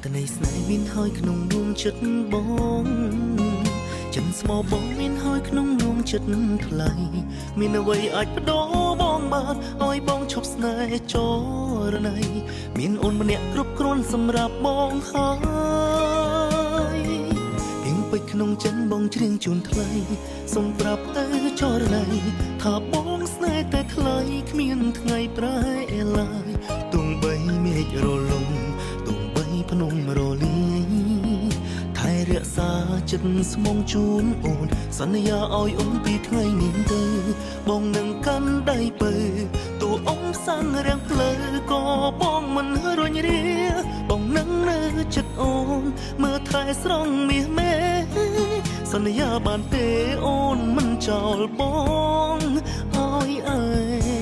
តន័យស្នេហ៍មានហើយក្នុងដួងចិត្តបងចិនស្មោបងមានហើយក្នុងដួងចិត្តថ្លៃមានអ្វីអាចបដូរបងបានឲ្យបងឈប់ស្នេហ៍ចរណៃមានអូនម្នាក់គ្រប់គ្រាន់សម្រាប់បងហើយពីងពេជ្រក្នុងចិនបងច្រៀងជូនថ្លៃសូមប្រាប់ទៅចរណៃថាបងស្នេហ៍តែថ្លៃគ្មានថ្ងៃប្រែឡើយទោះបីមេឃរលំទោះបីភ្នំរលាយថែរក្សាចិត្តស្មងជូនអូនសន្យាឲ្យអូនពីថ្ងៃនេះទៅបងនឹងកាន់ដៃពើតួអងសាំងរាំងផ្លូវក៏បងមិនរញរាបងនឹងនៅចិត្តអូនមើលថែស្រង់មាសមេសន្យាបានទេអូនមិនចោលបងឲ្យ